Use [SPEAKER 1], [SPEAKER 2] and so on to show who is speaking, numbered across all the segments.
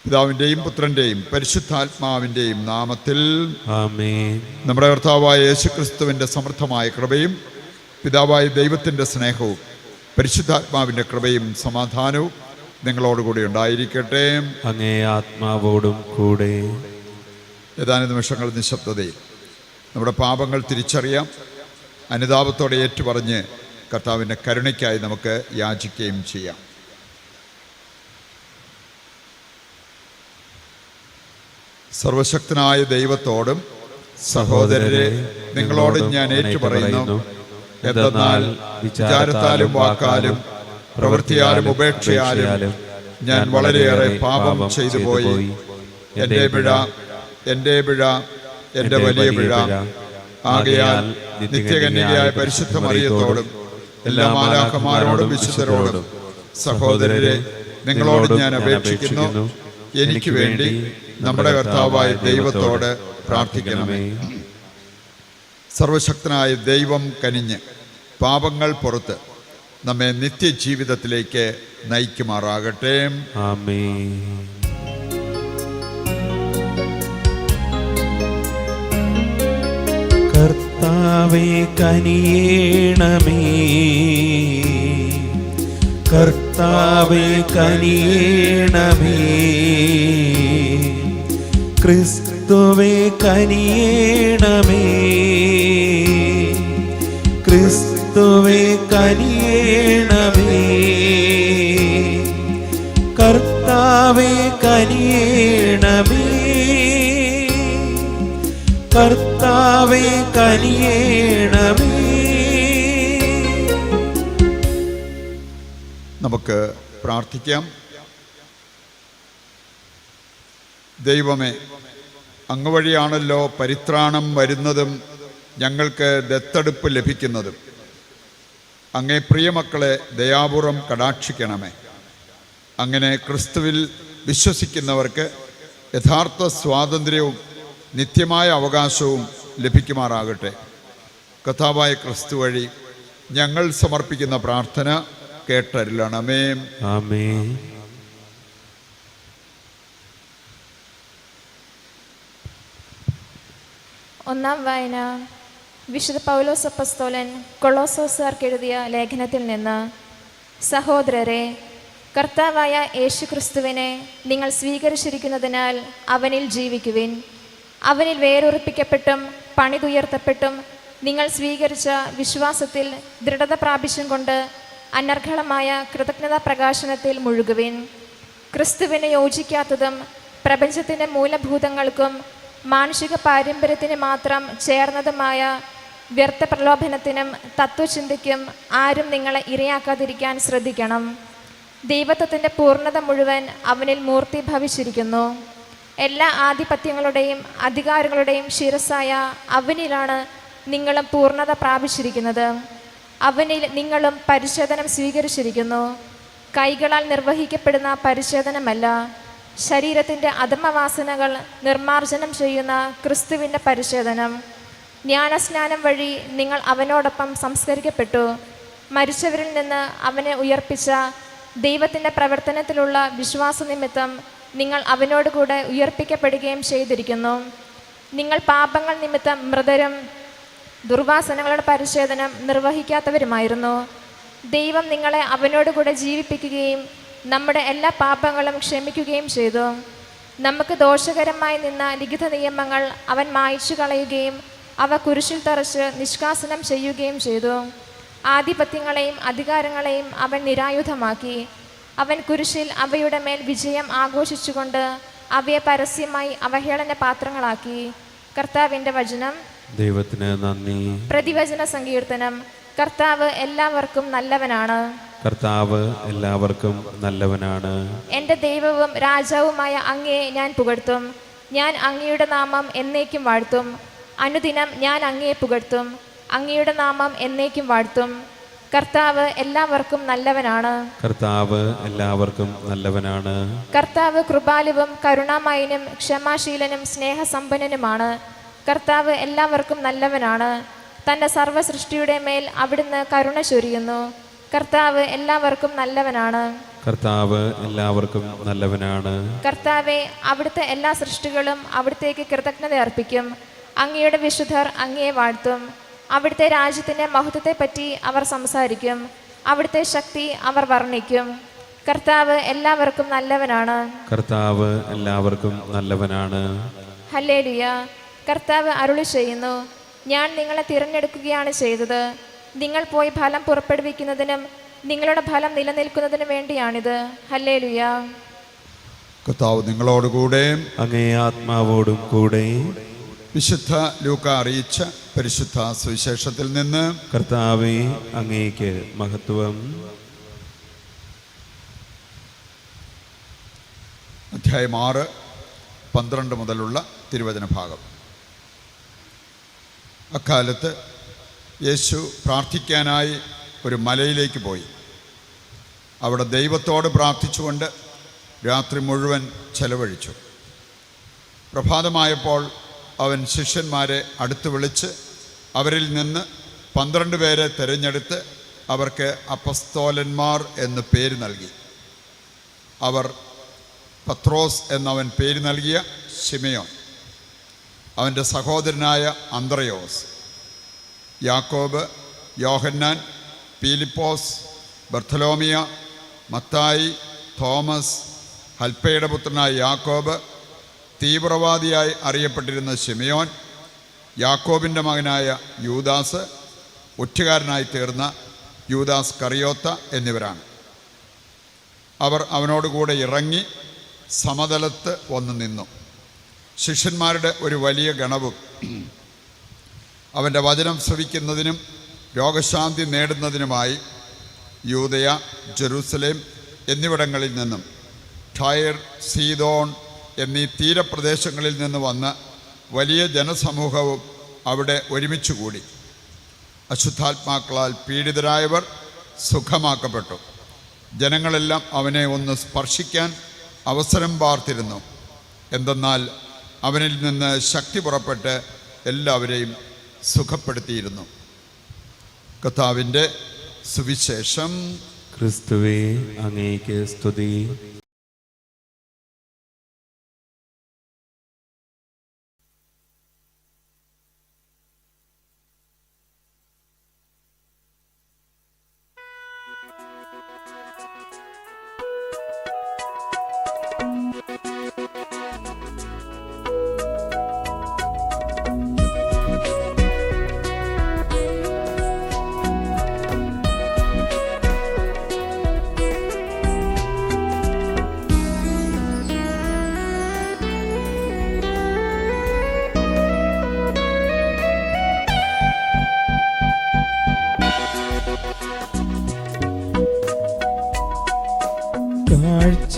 [SPEAKER 1] പിതാവിൻ്റെയും പുത്രൻ്റെയും പരിശുദ്ധാത്മാവിൻ്റെയും നാമത്തിൽ
[SPEAKER 2] ആമേൻ.
[SPEAKER 1] നമ്മുടെ കർത്താവായ യേശുക്രിസ്തുവിൻ്റെ സമൃദ്ധമായ കൃപയും പിതാവായ ദൈവത്തിൻ്റെ സ്നേഹവും പരിശുദ്ധാത്മാവിൻ്റെ കൃപയും സമാധാനവും നിങ്ങളോടുകൂടി ഉണ്ടായിരിക്കട്ടെ.
[SPEAKER 2] അങ്ങേ ആത്മാവോടും കൂടെ.
[SPEAKER 1] ഏതാനും നിമിഷങ്ങൾ നിശബ്ദതയിൽ നമ്മുടെ പാപങ്ങൾ തിരിച്ചറിയാം, അനുതാപത്തോടെ ഏറ്റുപറഞ്ഞ് കർത്താവിൻ്റെ കരുണയ്ക്കായി നമുക്ക് യാചിക്കുകയും ചെയ്യാം. സർവശക്തനായ ദൈവത്തോടും സഹോദരരെ നിങ്ങളോടും ഞാൻ ഏറ്റുപറയുന്നു, എന്തെന്നാൽ വിചാരത്താലും വാക്കാലും പ്രവൃത്തിയാലും ഉപേക്ഷയാലും ഞാൻ വളരെയേറെ പാപം ചെയ്തു പോയി. എൻ്റെ പിഴ, എൻ്റെ പിഴ, എൻ്റെ വലിയ പിഴ. ആകയാൽ നിത്യകന്യകയായ പരിശുദ്ധ മറിയത്തോടും എല്ലാ മാലാഖമാരോടും വിശുദ്ധരോടും സഹോദരരെ നിങ്ങളോട് ഞാൻ അപേക്ഷിക്കുന്നു, എനിക്ക് വേണ്ടി നമ്മുടെ കർത്താവായ ദൈവത്തോട് പ്രാർത്ഥിക്കണമേ. സർവശക്തനായ ദൈവം കനിഞ്ഞ് പാപങ്ങൾ പുറത്ത് നമ്മെ നിത്യജീവിതത്തിലേക്ക് നയിക്കുമാറാകട്ടെ.
[SPEAKER 2] ആമേൻ. കർത്താവേ കനിയേണമേ, കർത്താവേ കനിയേണമേ, ക്രിസ്തുവേ കനിയേണമേ, ക്രിസ്തുവേ കനിയേണമേ, കർത്താവേ കനിയേണമേ, കർത്താവേ കനിയേണമേ.
[SPEAKER 1] നമുക്ക് പ്രാർത്ഥിക്കാം. ദൈവമേ, അങ്ങ് വഴിയാണല്ലോ പരിത്രാണം വരുന്നതും ഞങ്ങൾക്ക് ദത്തെടുപ്പ് ലഭിക്കുന്നതും. അങ്ങേ പ്രിയമക്കളെ ദയാപൂർവം കടാക്ഷിക്കണമേ. അങ്ങനെ ക്രിസ്തുവിൽ വിശ്വസിക്കുന്നവർക്ക് യഥാർത്ഥ സ്വാതന്ത്ര്യവും നിത്യമായ അവകാശവും ലഭിക്കുമാറാകട്ടെ. കർത്താവായ ക്രിസ്തു വഴി ഞങ്ങൾ സമർപ്പിക്കുന്ന പ്രാർത്ഥന കേട്ടരുളണമേ.
[SPEAKER 2] ആമേൻ.
[SPEAKER 3] ഒന്നാം വായന വിശുദ്ധ പൗലോസ് അപ്പോസ്തലൻ കൊളോസ്സാർക്ക് എഴുതിയ ലേഖനത്തിൽ നിന്ന്. സഹോദരരെ, കർത്താവായ യേശുക്രിസ്തുവിനെ നിങ്ങൾ സ്വീകരിച്ചിരിക്കുന്നതിനാൽ അവനിൽ ജീവിക്കുവിൻ. അവനിൽ വേരുറപ്പിക്കപ്പെട്ടും പണിതുയർത്തപ്പെട്ടും നിങ്ങൾ സ്വീകരിച്ച വിശ്വാസത്തിൽ ദൃഢത പ്രാപിച്ചും കൊണ്ട് അനർഘളമായ കൃതജ്ഞതാ പ്രകാശനത്തിൽ മുഴുകുവിൻ. ക്രിസ്തുവിന് യോജിക്കാത്തതും പ്രപഞ്ചത്തിൻ്റെ മൂലഭൂതങ്ങൾക്കും മാനുഷിക പാരമ്പര്യത്തിന് മാത്രം ചേർന്നതുമായ വ്യർത്ഥ പ്രലോഭനത്തിനും തത്വചിന്തയ്ക്കും ആരും നിങ്ങളെ ഇരയാക്കാതിരിക്കാൻ ശ്രദ്ധിക്കണം. ദൈവത്വത്തിൻ്റെ പൂർണ്ണത മുഴുവൻ അവനിൽ മൂർത്തീഭവിച്ചിരിക്കുന്നു. എല്ലാ ആധിപത്യങ്ങളുടെയും അധികാരങ്ങളുടെയും ശിരസ്സായ അവനിലാണ് നിങ്ങളും പൂർണ്ണത പ്രാപിച്ചിരിക്കുന്നത്. അവനിൽ നിങ്ങളും പരിച്ഛേദനം സ്വീകരിച്ചിരിക്കുന്നു. കൈകളാൽ നിർവഹിക്കപ്പെടുന്ന പരിച്ഛേദനമല്ല, ശരീരത്തിൻ്റെ അധമവാസനകൾ നിർമ്മാർജ്ജനം ചെയ്യുന്ന ക്രിസ്തുവിൻ്റെ പരിച്ഛേദനം. ജ്ഞാനസ്നാനം വഴി നിങ്ങൾ അവനോടൊപ്പം സംസ്കരിക്കപ്പെട്ടു. മരിച്ചവരിൽ നിന്ന് അവനെ ഉയർപ്പിച്ച ദൈവത്തിൻ്റെ പ്രവർത്തനത്തിലുള്ള വിശ്വാസനിമിത്തം നിങ്ങൾ അവനോടുകൂടെ ഉയർപ്പിക്കപ്പെടുകയും ചെയ്തിരിക്കുന്നു. നിങ്ങൾ പാപങ്ങൾ നിമിത്തം മൃതരും ദുർവാസനകളുടെ പരിച്ഛേദനം നിർവഹിക്കാത്തവരുമായിരുന്നു. ദൈവം നിങ്ങളെ അവനോടുകൂടെ ജീവിപ്പിക്കുകയും നമ്മുടെ എല്ലാ പാപങ്ങളും ക്ഷമിക്കുകയും ചെയ്തു. നമുക്ക് ദോഷകരമായി നിന്ന ലിഖിത നിയമങ്ങൾ അവൻ മായ്ച്ചു കളയുകയും അവ കുരിശിൽ തറച്ച് നിഷ്കാസനം ചെയ്യുകയും ചെയ്തു. ആധിപത്യങ്ങളെയും അധികാരങ്ങളെയും അവൻ നിരായുധമാക്കി. അവൻ കുരിശിൽ അവയുടെ മേൽ വിജയം ആഘോഷിച്ചുകൊണ്ട് അവയെ പരസ്യമായി അവഹേളന പാത്രങ്ങളാക്കി. കർത്താവിൻ്റെ വചനം.
[SPEAKER 2] ദൈവത്തിന് നന്ദി.
[SPEAKER 3] പ്രതിവചന സങ്കീർത്തനം. കർത്താവ് എല്ലാവർക്കും നല്ലവനാണ്.
[SPEAKER 2] കർത്താവ് എല്ലാവർക്കും നല്ലവനാണ്.
[SPEAKER 3] എൻ്റെ ദൈവവും രാജാവുമായ അങ്ങയെ ഞാൻ പുകഴ്ത്തും. ഞാൻ അങ്ങയുടെ നാമം എന്നേക്കും വാഴ്ത്തും. അനുദിനം ഞാൻ അങ്ങയെ പുകഴ്ത്തും. അങ്ങയുടെ നാമം എന്നേക്കും വാഴ്ത്തും. കർത്താവ് എല്ലാവർക്കും നല്ലവനാണ്.
[SPEAKER 2] കർത്താവ് എല്ലാവർക്കും നല്ലവനാണ്.
[SPEAKER 3] കർത്താവ് കൃപാലുവും കരുണാമയനും ക്ഷമാശീലനും സ്നേഹസമ്പന്നനുമാണ്. കർത്താവ് എല്ലാവർക്കും നല്ലവനാണ്. തൻ്റെ സർവ്വസൃഷ്ടിയുടെ മേൽ അവിടുന്ന് കരുണ ചൊരിയുന്നു. കർത്താവ് എല്ലാവർക്കും നല്ലവനാണ്.
[SPEAKER 2] കർത്താവ് എല്ലാവർക്കും നല്ലവനാണ്.
[SPEAKER 3] കർത്താവെ, അവിടുത്തെ എല്ലാ സൃഷ്ടികളും അവിടുത്തേക്ക് കൃതജ്ഞത അർപ്പിക്കും. അങ്ങയുടെ വിശുദ്ധർ അങ്ങയെ വാഴ്ത്തും. അവിടുത്തെ രാജ്യത്തിൻ്റെ മഹത്വത്തെപ്പറ്റി അവർ സംസാരിക്കും. അവിടുത്തെ ശക്തി അവർ വർണ്ണിക്കും. കർത്താവ് എല്ലാവർക്കും നല്ലവനാണ്.
[SPEAKER 2] കർത്താവ് എല്ലാവർക്കും നല്ലവനാണ്.
[SPEAKER 3] ഹല്ലേലൂയ. കർത്താവ് അരുളി ചെയ്യുന്നു, ഞാൻ നിങ്ങളെ തിരഞ്ഞെടുക്കുകയാണ് ചെയ്തത്. നിങ്ങൾ പോയി ഫലം പുറപ്പെടുവിക്കുന്നതിനും നിങ്ങളുടെ ഫലം നിലനിൽക്കുന്നതിനും വേണ്ടിയാണിത്. ഹല്ലേലൂയ.
[SPEAKER 1] കർത്താവ് നിങ്ങളോടുകൂടെ
[SPEAKER 2] അങ്ങേ ആത്മാവോടും കൂടെ.
[SPEAKER 1] വിശുദ്ധ ലൂക്ക അറിയിച്ച പരിശുദ്ധ സുവിശേഷത്തിൽ നിന്ന്.
[SPEAKER 2] കർത്താവേ, അങ്ങേക്ക് മഹത്വം.
[SPEAKER 1] അധ്യായം 6, 12 മുതലുള്ള തിരുവചന ഭാഗം. അക്കാലത്ത് യേശു പ്രാർത്ഥിക്കാനായി ഒരു മലയിലേക്ക് പോയി. അവിടെ ദൈവത്തോട് പ്രാർത്ഥിച്ചുകൊണ്ട് രാത്രി മുഴുവൻ ചെലവഴിച്ചു. പ്രഭാതമായപ്പോൾ അവൻ ശിഷ്യന്മാരെ അടുത്ത് വിളിച്ച് അവരിൽ നിന്ന് 12 പേരെ തിരഞ്ഞെടുത്ത് അവർക്ക് അപ്പസ്തോലന്മാർ എന്ന് പേര് നൽകി. അവർ പത്രോസ് എന്നവൻ പേര് നൽകിയ ശിമയോൻ, അവൻ്റെ സഹോദരനായ അന്ത്രയോസ്, യാക്കോബ്, യോഹന്നാൻ, പീലിപ്പോസ്, ബർത്തലോമിയ, മത്തായി, തോമസ്, ഹൽപ്പയുടെ പുത്രനായ യാക്കോബ്, തീവ്രവാദിയായി അറിയപ്പെട്ടിരുന്ന ശിമയോൻ, യാക്കോബിൻ്റെ മകനായ യൂദാസ്, ഒറ്റുകാരനായി തീർന്ന യൂദാസ് കറിയോത്ത എന്നിവരാണ്. അവർ അവനോടുകൂടെ ഇറങ്ങി സമതലത്ത് വന്നു നിന്നു. ശിഷ്യന്മാരുടെ ഒരു വലിയ ഗണവും അവൻ്റെ വചനം ശ്രവിക്കുന്നതിനും രോഗശാന്തി നേടുന്നതിനുമായി യൂദയ, ജെറൂസലേം എന്നിവിടങ്ങളിൽ നിന്നും ടയർ, സീദോൺ എന്നീ തീരപ്രദേശങ്ങളിൽ നിന്ന് വന്ന വലിയ ജനസമൂഹവും അവിടെ ഒരുമിച്ച് കൂടി. അശുദ്ധാത്മാക്കളാൽ പീഡിതരായവർ സുഖമാക്കപ്പെട്ടു. ജനങ്ങളെല്ലാം അവനെ ഒന്ന് സ്പർശിക്കാൻ അവസരം പാർത്തിരുന്നു. എന്തെന്നാൽ അവനിൽ നിന്ന് ശക്തി പുറപ്പെട്ട് എല്ലാവരെയും സുഖപ്പെടുത്തിയിരുന്നു. കർത്താവിൻ്റെ സുവിശേഷം.
[SPEAKER 2] ക്രിസ്തുവേ, അങ്ങേക്ക് സ്തുതി.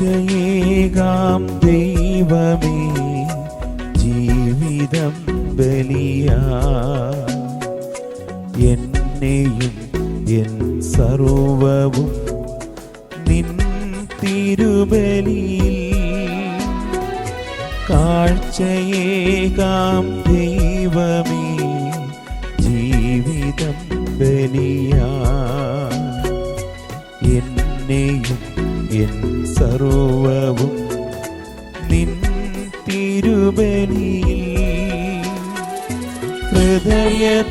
[SPEAKER 2] കാഴ്ചയേകാം ദൈവമേ, ജീവിതം ബലിയാ, എന്നെയും എൻ സർവവും നിൻ തിരുബലിയിൽ. കാഴ്ചയേകാം ദൈവമേ, ജീവിതം ബലിയാ, എന്നെയും എൻ സർവവും നിൻ തിരുബലിയിൽ. ഹൃദയതാളമതേകിടാൻ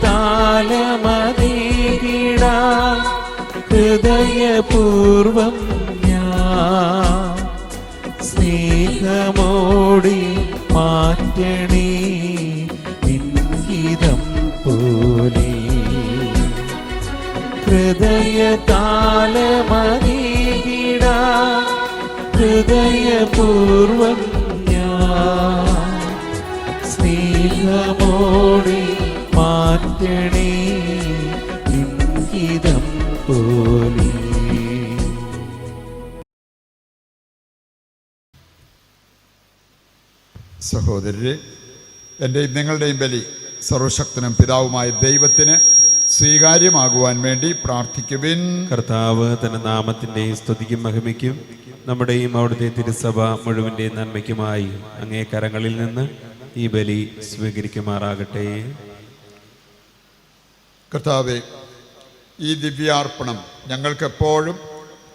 [SPEAKER 2] ഹൃദയപൂർവം ഞാൻ സ്നേഹമോടി മാറ്റണേ നിൻഹിതം പോലെ. ഹൃദയതാളമതേകിടാൻ ഹൃദയപൂർവം ഞാൻ സ്നേഹമോടി മാറ്റണേ നിൻഹിതം പോലെ.
[SPEAKER 1] സഹോദരരെ, എൻ്റെയും നിങ്ങളുടെയും ബലി സർവശക്തനും പിതാവുമായ ദൈവത്തിന് സ്വീകാര്യമാകുവാൻ വേണ്ടി പ്രാർത്ഥിക്കുവിൻ.
[SPEAKER 2] കർത്താവ് തന്റെ നാമത്തിന്റെ സ്തുതിക്കും മഹിമയ്ക്കും നമ്മുടെയും അവിടുത്തെ തിരുസഭ മുഴുവന്റെ നന്മയ്ക്കുമായി അങ്ങേ കരങ്ങളിൽ നിന്ന് ഈ ബലി സ്വീകരിക്കുമാറാകട്ടെ.
[SPEAKER 1] കർത്താവെ, ഈ ദിവ്യാർപ്പണം ഞങ്ങൾക്കെപ്പോഴും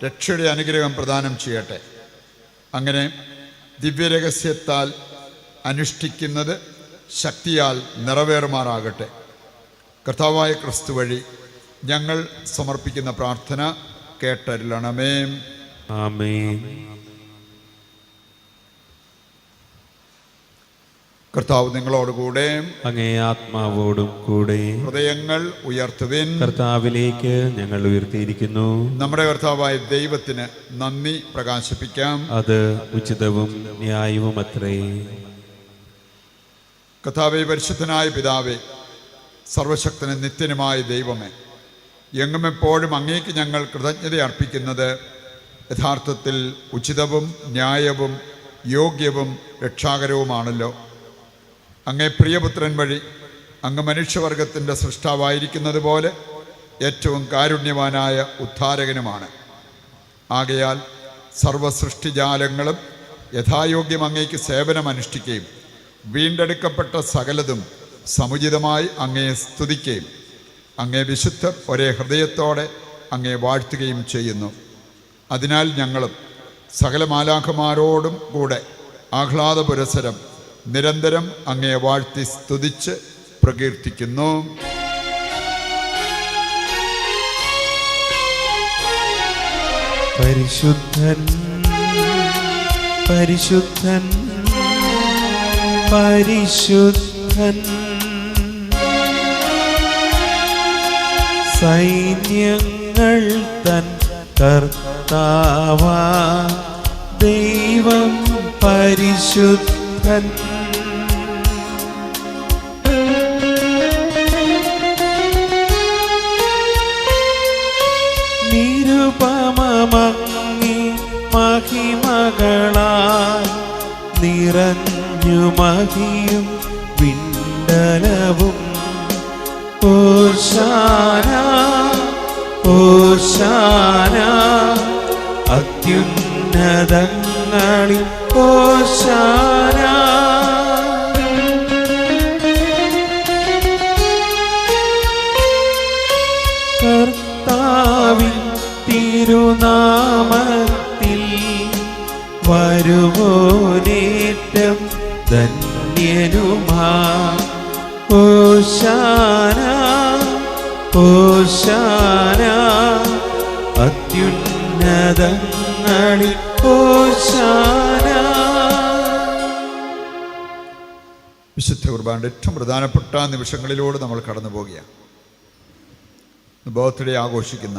[SPEAKER 1] രക്ഷയുടെ അനുഗ്രഹം പ്രദാനം ചെയ്യട്ടെ. അങ്ങനെ ദിവ്യരഹസ്യത്താൽ അനുഷ്ഠിക്കുന്നത് ശക്തിയാൽ നിറവേറുമാറാകട്ടെ. കർത്താവായ ക്രിസ്തു വഴി ഞങ്ങൾ സമർപ്പിക്കുന്ന പ്രാർത്ഥന കേട്ടരുളണമേ.
[SPEAKER 2] ആമേൻ.
[SPEAKER 1] കർത്താവ് നിങ്ങളോടുകൂടെ,
[SPEAKER 2] അങ്ങേ ആത്മാവോടും കൂടെ.
[SPEAKER 1] ഹൃദയങ്ങൾ ഉയർത്തുവിൻ.
[SPEAKER 2] കർത്താവിലേക്ക് ഞങ്ങൾ ഉയർത്തിയിരിക്കുന്നു.
[SPEAKER 1] നമ്മുടെ കർത്താവായ ദൈവത്തിന് നന്ദി പ്രകാശിപ്പിക്കാം.
[SPEAKER 2] അത് ഉചിതവും ന്യായവും അത്രേ.
[SPEAKER 1] കർത്താവേ, പരിശുദ്ധനായ പിതാവേ, സർവശക്തനും നിത്യനുമായ ദൈവമേ, എങ്ങും എപ്പോഴും അങ്ങേക്ക് ഞങ്ങൾ കൃതജ്ഞത അർപ്പിക്കുന്നത് യഥാർത്ഥത്തിൽ ഉചിതവും ന്യായവും യോഗ്യവും രക്ഷാകരവുമാണല്ലോ. അങ്ങേ പ്രിയപുത്രൻ വഴി അങ്ങ് മനുഷ്യവർഗത്തിൻ്റെ സൃഷ്ടാവായിരിക്കുന്നത് പോലെ ഏറ്റവും കാരുണ്യവാനായ ഉദ്ധാരകനുമാണ്. ആകയാൽ സർവസൃഷ്ടിജാലങ്ങളും യഥായോഗ്യം അങ്ങേക്ക് സേവനമനുഷ്ഠിക്കുകയും വീണ്ടെടുക്കപ്പെട്ട സകലതും സമുചിതമായി അങ്ങയെ സ്തുതിക്കുകയും അങ്ങേ വിശുദ്ധർ ഒരേ ഹൃദയത്തോടെ അങ്ങയെ വാഴ്ത്തുകയും ചെയ്യുന്നു. അതിനാൽ ഞങ്ങളും സകല മാലാഖമാരോടും കൂടെ ആഹ്ലാദപുരസരം നിരന്തരം അങ്ങയെ വാഴ്ത്തി സ്തുതിച്ച് പ്രകീർത്തിക്കുന്നു.
[SPEAKER 2] പരിശുദ്ധൻ പരിശുദ്ധൻ പരിശുദ്ധൻ, സൈന്യങ്ങൾ തൻ കർത്താവാ ദൈവം പരിശുദ്ധൻ. നിരുപമമങ്ങി മഹിമകളാൽ നിറഞ്ഞു മഹിയും വിണ്ടലവും. ഓശാന ഓശാന അത്യുന്നതങ്ങളിൽ ഓശാന. കർത്താവിൻ തിരുനാമത്തിൽ വരുവോനേറ്റം ധന്യനുമാ. ഓശാന ഓശാന അത്യുന്നതങ്ങളിൽ ഓശാന.
[SPEAKER 1] വിശുദ്ധ കുർബാനയുടെ ഏറ്റവും പ്രധാനപ്പെട്ട നിമിഷങ്ങളിലൂടെ നമ്മൾ കടന്നു പോവുകയാണ്. ബർത്ത്ഡേ ആഘോഷിക്കുന്ന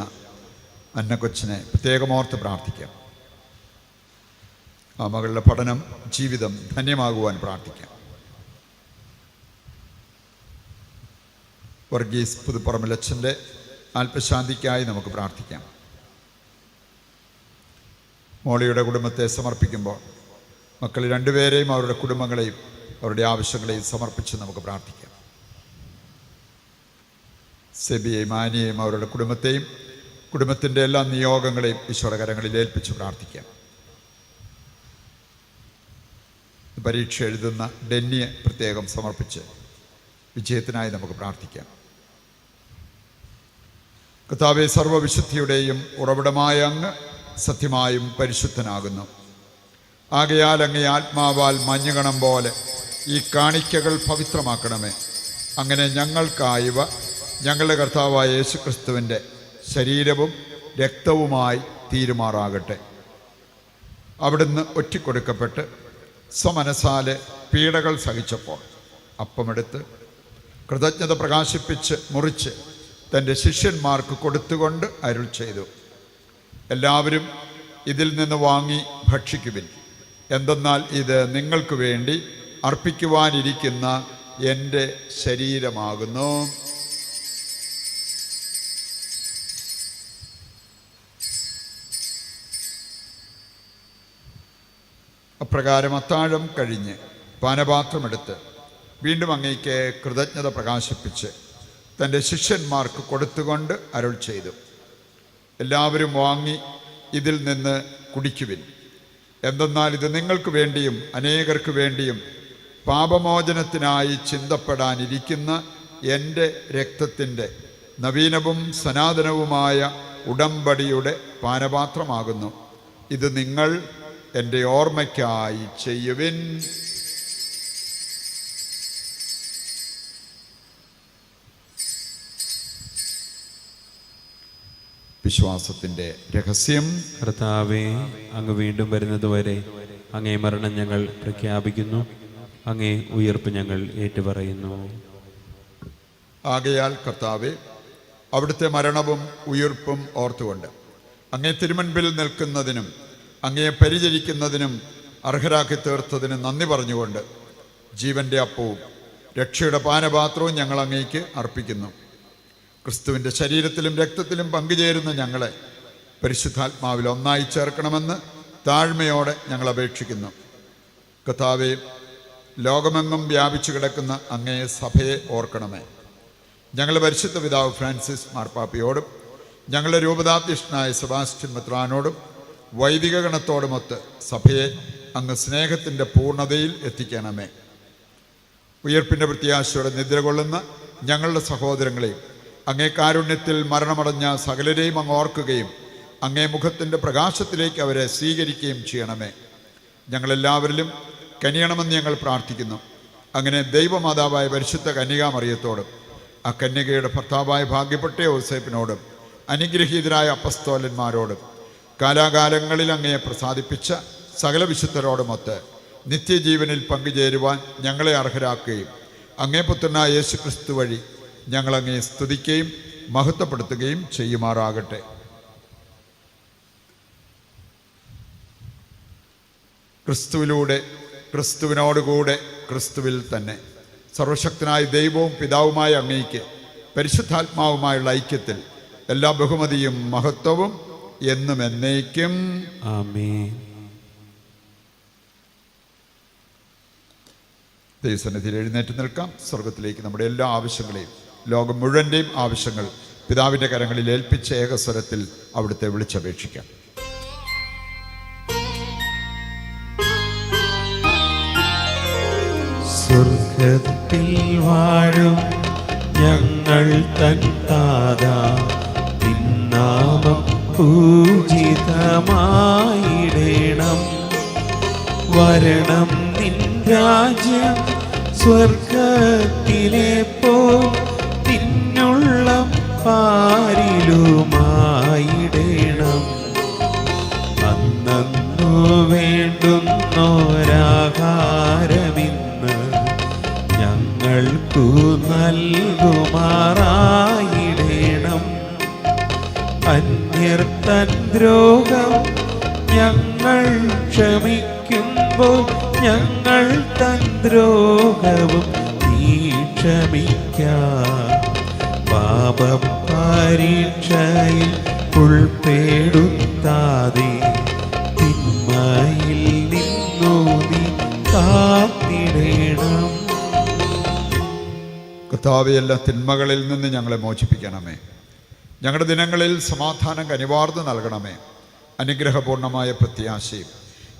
[SPEAKER 1] അന്നക്കൊച്ചിനെ പ്രത്യേകം ഓർത്ത് പ്രാർത്ഥിക്കാം. ആ മകളുടെ പഠനം, ജീവിതം ധന്യമാകുവാൻ പ്രാർത്ഥിക്കാം. വർഗീസ് പുതുപ്പറമ്പിലച്ഛൻ്റെ ആത്മശാന്തിക്കായി നമുക്ക് പ്രാർത്ഥിക്കാം. മോളിയുടെ കുടുംബത്തെ സമർപ്പിക്കുമ്പോൾ മക്കൾ രണ്ടുപേരെയും അവരുടെ കുടുംബങ്ങളെയും അവരുടെ ആവശ്യങ്ങളെയും സമർപ്പിച്ച് നമുക്ക് പ്രാർത്ഥിക്കാം. സെബിയെയും ആനിയെയും അവരുടെ കുടുംബത്തെയും കുടുംബത്തിൻ്റെ എല്ലാ നിയോഗങ്ങളെയും ഈശ്വരകരങ്ങളിൽ ഏൽപ്പിച്ച് പ്രാർത്ഥിക്കാം. പരീക്ഷ എഴുതുന്ന ഡെന്നിയെ പ്രത്യേകം സമർപ്പിച്ച് വിജയത്തിനായി നമുക്ക് പ്രാർത്ഥിക്കാം. കർത്താവേ, സർവ്വവിശുദ്ധിയുടെയും ഉറവിടമായ അങ്ങ് സത്യമായും പരിശുദ്ധനാകുന്നു. ആകയാൽ അങ്ങേ ആത്മാവാൽ മഞ്ഞുകണം പോലെ ഈ കാണിക്കകൾ പവിത്രമാക്കണമേ. അങ്ങനെ ഞങ്ങൾക്കായവ ഞങ്ങളുടെ കർത്താവായ യേശുക്രിസ്തുവിൻ്റെ ശരീരവും രക്തവുമായി തീരുമാറാകട്ടെ. അവിടുന്ന് ഒറ്റിക്കൊടുക്കപ്പെട്ട് സ്വമനസാലെ പീഡകൾ സഹിച്ചപ്പോൾ അപ്പമെടുത്ത് കൃതജ്ഞത പ്രകാശിപ്പിച്ച് മുറിച്ച് തൻ്റെ ശിഷ്യന്മാർക്ക് കൊടുത്തുകൊണ്ട് അരുൾ ചെയ്തു, എല്ലാവരും ഇതിൽ നിന്ന് വാങ്ങി ഭക്ഷിക്കുവിൻ. എന്തെന്നാൽ ഇത് നിങ്ങൾക്ക് വേണ്ടി അർപ്പിക്കുവാനിരിക്കുന്ന എൻ്റെ ശരീരമാകുന്നു. അപ്രകാരം അത്താഴം കഴിഞ്ഞ് പാനപാത്രമെടുത്ത് വീണ്ടും അങ്ങേക്ക് കൃതജ്ഞത പ്രകാശിപ്പിച്ച് തൻ്റെ ശിഷ്യന്മാർക്ക് കൊടുത്തുകൊണ്ട് അരുൾ ചെയ്തു, എല്ലാവരും വാങ്ങി ഇതിൽ നിന്ന് കുടിക്കുവിൻ. എന്തെന്നാൽ ഇത് നിങ്ങൾക്ക് വേണ്ടിയും അനേകർക്ക് വേണ്ടിയും പാപമോചനത്തിനായി ചിന്തപ്പെടാനിരിക്കുന്ന എൻ്റെ രക്തത്തിൻ്റെ നവീനവും സനാതനവുമായ ഉടമ്പടിയുടെ പാനപാത്രമാകുന്നു. ഇത് നിങ്ങൾ എൻ്റെ ഓർമ്മയ്ക്കായി ചെയ്യുവിൻ. വിശ്വാസത്തിൻ്റെ രഹസ്യം.
[SPEAKER 2] കർത്താവേ, അങ്ങ് വീണ്ടും വരുന്നതുവരെ അങ്ങേ മരണം ഞങ്ങൾ പ്രഖ്യാപിക്കുന്നു, അങ്ങേ ഉയർപ്പ് ഞങ്ങൾ ഏറ്റുപറയുന്നു.
[SPEAKER 1] ആകയാൽ കർത്താവേ, അവിടുത്തെ മരണവും ഉയിർപ്പും ഓർത്തുകൊണ്ട് അങ്ങേ തിരുമുൻപിൽ നിൽക്കുന്നതിനും അങ്ങയെ പരിചരിക്കുന്നതിനും അർഹരാക്കി തീർത്തതിന് നന്ദി പറഞ്ഞുകൊണ്ട് ജീവൻ്റെ അപ്പവും രക്ഷയുടെ പാനപാത്രവും ഞങ്ങൾ അങ്ങേക്ക് അർപ്പിക്കുന്നു. ക്രിസ്തുവിൻ്റെ ശരീരത്തിലും രക്തത്തിലും പങ്കുചേരുന്ന ഞങ്ങളെ പരിശുദ്ധാത്മാവിൽ ഒന്നായി ചേർക്കണമെന്ന് താഴ്മയോടെ ഞങ്ങൾ അപേക്ഷിക്കുന്നു. കർത്താവേ, ലോകമെങ്ങും വ്യാപിച്ചു കിടക്കുന്ന അങ്ങേ സഭയെ ഓർക്കണമേ. ഞങ്ങളുടെ പരിശുദ്ധ പിതാവ് ഫ്രാൻസിസ് മാർപ്പാപ്പയോടും ഞങ്ങളുടെ രൂപതാധ്യക്ഷനായ സെബാസ്റ്റ്യൻ മെത്രാനോടും വൈദിക ഗണത്തോടുമൊത്ത് സഭയെ അങ്ങ് സ്നേഹത്തിൻ്റെ പൂർണ്ണതയിൽ എത്തിക്കണമേ. ഉയർപ്പിൻ്റെ പ്രത്യാശയോടെ നിദ്ര കൊള്ളുന്ന ഞങ്ങളുടെ സഹോദരങ്ങളെയും അങ്ങേ കാരുണ്യത്തിൽ മരണമടഞ്ഞ സകലരെയും അങ്ങ് ഓർക്കുകയും അങ്ങേ മുഖത്തിൻ്റെ പ്രകാശത്തിലേക്ക് അവരെ സ്വീകരിക്കുകയും ചെയ്യണമേ. ഞങ്ങളെല്ലാവരിലും കനിയണമെന്ന് ഞങ്ങൾ പ്രാർത്ഥിക്കുന്നു. അങ്ങനെ ദൈവമാതാവായ പരിശുദ്ധ കന്യകാമറിയത്തോടും ആ കന്യകയുടെ ഭർത്താവായ ഭാഗ്യപ്പെട്ട യോസേപ്പിനോടും അനുഗ്രഹീതരായ അപ്പസ്തോലന്മാരോടും കാലാകാലങ്ങളിൽ അങ്ങയെ പ്രസാദിപ്പിച്ച സകല വിശുദ്ധരോടുമൊത്ത് നിത്യജീവനിൽ പങ്കുചേരുവാൻ ഞങ്ങളെ അർഹരാക്കുകയും അങ്ങേ പുത്രനായ യേശു ക്രിസ്തു വഴി ഞങ്ങളങ്ങയെ സ്തുതിക്കുകയും മഹത്വപ്പെടുത്തുകയും ചെയ്യുമാറാകട്ടെ. ക്രിസ്തുവിലൂടെ, ക്രിസ്തുവിനോടുകൂടെ, ക്രിസ്തുവിൽ തന്നെ സർവശക്തനായ ദൈവവും പിതാവുമായ അങ്ങയ്ക്ക് പരിശുദ്ധാത്മാവുമായുള്ള ഐക്യത്തിൽ എല്ലാ ബഹുമതിയും മഹത്വവും എന്നും എന്നേക്കും
[SPEAKER 2] ആമേൻ.
[SPEAKER 1] ദൈവസന്നിധിയിൽ എഴുന്നേറ്റ് നിൽക്കാം. സ്വർഗത്തിലേക്ക് നമ്മുടെ എല്ലാ ആവശ്യങ്ങളെയും ലോകം മുഴുവൻ്റെയും ആവശ്യങ്ങൾ പിതാവിൻ്റെ കരങ്ങളിൽ ഏൽപ്പിച്ച ഏകസ്വരത്തിൽ അവിടുത്തെ വിളിച്ചപേക്ഷിക്കാം.
[SPEAKER 2] സ്വർഗത്തിൽ വാഴും ഞങ്ങൾ തൻ താതാ, നിന്നാമം പൂജിതമായിടേണം. വരണം നിൻ രാജ്യം, സ്വർഗത്തിലെ പോ തിന്നുള്ള പാരിലുമായിടേണം. അന്നു വേണ്ടുന്നോരാഹാരമിന്ന് ഞങ്ങൾക്കു നൽകുമാറായിടേണം. അന്യർ തൻ ദ്രോഹം ഞങ്ങൾ ക്ഷമിക്കുമ്പോൾ ഞങ്ങൾ തൻ ദ്രോഹവും നീ ക്ഷമിക്കാം. പാപം പരീക്ഷയിൽ ഉൾപ്പെടുത്താതെ തിന്മയിൽ നിന്നു നീ കാത്തിടേണം.
[SPEAKER 1] കർത്താവേ, എല്ലാ തിന്മകളിൽ നിന്ന് ഞങ്ങളെ മോചിപ്പിക്കണമേ. ഞങ്ങളുടെ ദിനങ്ങളിൽ സമാധാനം കനിവാർന്ന് നൽകണമേ. അനുഗ്രഹപൂർണമായ പ്രത്യാശയും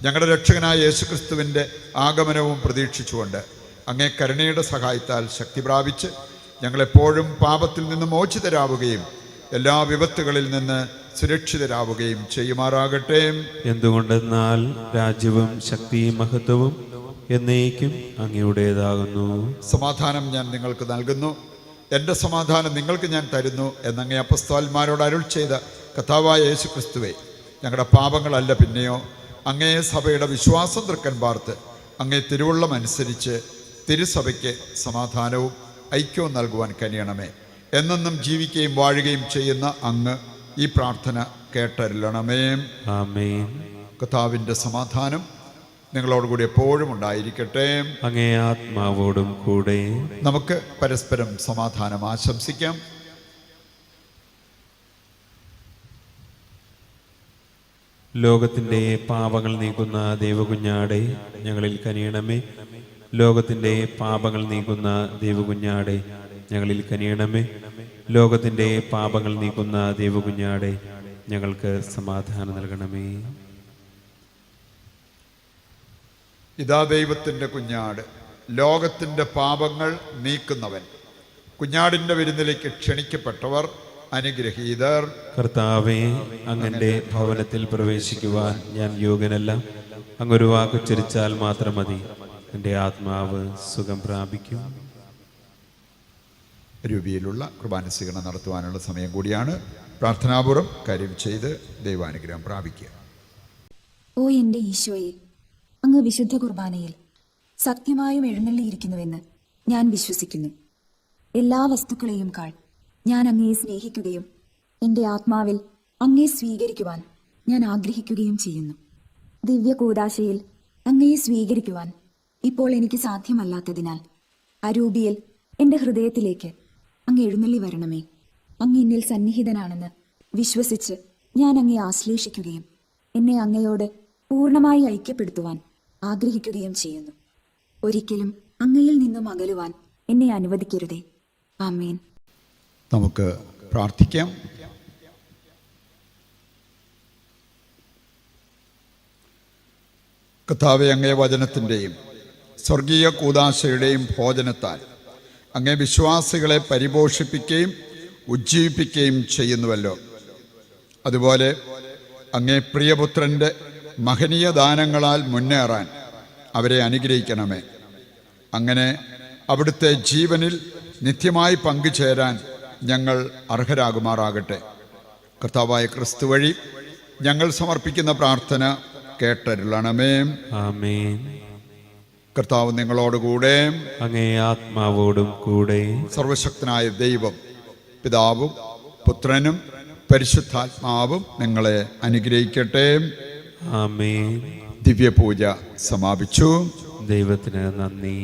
[SPEAKER 1] ഞങ്ങളുടെ രക്ഷകനായ യേശുക്രിസ്തുവിൻ്റെ ആഗമനവും പ്രതീക്ഷിച്ചുകൊണ്ട് അങ്ങേ കരുണയുടെ സഹായത്താൽ ശക്തി പ്രാപിച്ച് ഞങ്ങളെപ്പോഴും പാപത്തിൽ നിന്ന് മോചിതരാവുകയും എല്ലാ വിപത്തുകളിൽ നിന്ന് സുരക്ഷിതരാവുകയും ചെയ്യുമാറാകട്ടെ.
[SPEAKER 2] എന്തുകൊണ്ടെന്നാൽ രാജ്യവും ശക്തിയും മഹത്വവും എന്നേക്കും അങ്ങയുടേതാകുന്നു.
[SPEAKER 1] സമാധാനം ഞാൻ നിങ്ങൾക്ക് നൽകുന്നു, എൻ്റെ സമാധാനം നിങ്ങൾക്ക് ഞാൻ തരുന്നു എന്നങ്ങേ അപ്പസ്തോലന്മാരോട് അരുൾ ചെയ്ത കർത്താവായ യേശു ക്രിസ്തുവേ, ഞങ്ങളുടെ പാപങ്ങളല്ല പിന്നെയോ അങ്ങേ സഭയുടെ വിശ്വാസം തൃക്കൻ പാർത്ത് അങ്ങേ തിരുവുള്ളം അനുസരിച്ച് തിരുസഭയ്ക്ക് സമാധാനവും ഐക്യവും നൽകുവാൻ കനിയണമേ. എന്നെന്നും ജീവിക്കുകയും വാഴുകയും ചെയ്യുന്ന അങ്ങ് ഈ പ്രാർത്ഥന കേട്ടരുളണമേ.
[SPEAKER 2] ആമേൻ.
[SPEAKER 1] കർത്താവിൻ്റെ സമാധാനം നിങ്ങളോടുകൂടി എപ്പോഴും ഉണ്ടായിരിക്കട്ടെ.
[SPEAKER 2] അങ്ങേ ആത്മാവോടും കൂടെ.
[SPEAKER 1] നമുക്ക് പരസ്പരം സമാധാനം ആശംസിക്കാം.
[SPEAKER 2] ലോകത്തിൻ്റെ പാപങ്ങൾ നീക്കുന്ന ദൈവകുഞ്ഞാടെ ഞങ്ങളിൽ കനിയണമേ. ലോകത്തിൻ്റെ പാപങ്ങൾ നീക്കുന്ന ദൈവകുഞ്ഞാടെ ഞങ്ങളിൽ കനിയണമേ. ലോകത്തിൻ്റെ പാപങ്ങൾ നീക്കുന്ന ദൈവകുഞ്ഞാടെ ഞങ്ങൾക്ക് സമാധാനം നൽകണമേ.
[SPEAKER 1] ഇതാ ദൈവത്തിൻ്റെ കുഞ്ഞാട്, ലോകത്തിൻ്റെ പാപങ്ങൾ നീക്കുന്നവൻ. കുഞ്ഞാടിൻ്റെ വിരുന്നിലേക്ക് ക്ഷണിക്കപ്പെട്ടവർ അനുഗ്രഹീതർ.
[SPEAKER 2] കർത്താവേ, അങ്ങന്റെ ഭവനത്തിൽ പ്രവേശിക്കുവാൻ ഞാൻ യോഗ്യനല്ല. അങ്ങൊരു വാക്കുച്ചരിച്ചാൽ മാത്രം മതി, എൻ്റെ ആത്മാവ് സുഖം പ്രാപിക്കും.
[SPEAKER 1] രൂപയിലുള്ള കുർബാന സ്വീകരണം നടത്തുവാനുള്ള സമയം കൂടിയാണ്. പ്രാർത്ഥനാപൂർവ്വം കാര്യം ചെയ്ത് ദൈവാനുഗ്രഹം പ്രാപിക്കുക.
[SPEAKER 4] ഓ എൻ്റെ ഈശോയെ, അങ്ങ് വിശുദ്ധ കുർബാനയിൽ സത്യമായും എഴുന്നള്ളിയിരിക്കുന്നുവെന്ന് ഞാൻ വിശ്വസിക്കുന്നു. എല്ലാ വസ്തുക്കളെയും കാൾ ഞാൻ അങ്ങയെ സ്നേഹിക്കുകയും എൻ്റെ ആത്മാവിൽ അങ്ങയെ സ്വീകരിക്കുവാൻ ഞാൻ ആഗ്രഹിക്കുകയും ചെയ്യുന്നു. ദിവ്യ കൂദാശയിൽ അങ്ങയെ സ്വീകരിക്കുവാൻ ഇപ്പോൾ എനിക്ക് സാധ്യമല്ലാത്തതിനാൽ അരൂപിയിൽ എൻ്റെ ഹൃദയത്തിലേക്ക് അങ്ങ് എഴുന്നള്ളി വരണമേ. അങ്ങ് എന്നിൽ സന്നിഹിതനാണെന്ന് വിശ്വസിച്ച് ഞാൻ അങ്ങയെ ആശ്ലേഷിക്കുകയും എന്നെ അങ്ങയോട് പൂർണ്ണമായി ഐക്യപ്പെടുത്തുവാൻ ആഗ്രഹിക്കുകയും ചെയ്യുന്നു. ഒരിക്കലും അങ്ങയിൽ നിന്നും അകലുവാൻ എന്നെ അനുവദിക്കരുതേ. ആമേൻ.
[SPEAKER 1] നമുക്ക് പ്രാർത്ഥിക്കാം. കർത്താവേ, അങ്ങേ വചനത്തിൻ്റെയും സ്വർഗീയ കൂദാശയുടെയും ഭോജനത്താൽ അങ്ങേ വിശ്വാസികളെ പരിപോഷിപ്പിക്കുകയും ഉജ്ജീവിപ്പിക്കുകയും ചെയ്യുന്നുവല്ലോ. അതുപോലെ അങ്ങേ പ്രിയപുത്രൻ്റെ മഹനീയ ദാനങ്ങളാൽ മുന്നേറാൻ അവരെ അനുഗ്രഹിക്കണമേ. അങ്ങനെ അവിടുത്തെ ജീവനിൽ നിത്യമായി പങ്കുചേരാൻ ഞങ്ങൾ അർഹരാകുമാറാകട്ടെ. കർത്താവായ ക്രിസ്തു വഴി ഞങ്ങൾ സമർപ്പിക്കുന്ന പ്രാർത്ഥന കേട്ടരുളണമേ.
[SPEAKER 2] ആമേൻ.
[SPEAKER 1] കർത്താവ് നിങ്ങളോടുകൂടെ,
[SPEAKER 2] അങ്ങേ ആത്മാവോടും കൂടെ.
[SPEAKER 1] സർവശക്തനായ ദൈവം പിതാവും പുത്രനും പരിശുദ്ധാത്മാവും നിങ്ങളെ അനുഗ്രഹിക്കട്ടെ.
[SPEAKER 2] ആമേൻ.
[SPEAKER 1] ദിവ്യപൂജ സമാപിച്ചു.
[SPEAKER 2] ദൈവത്തിന് നന്ദി.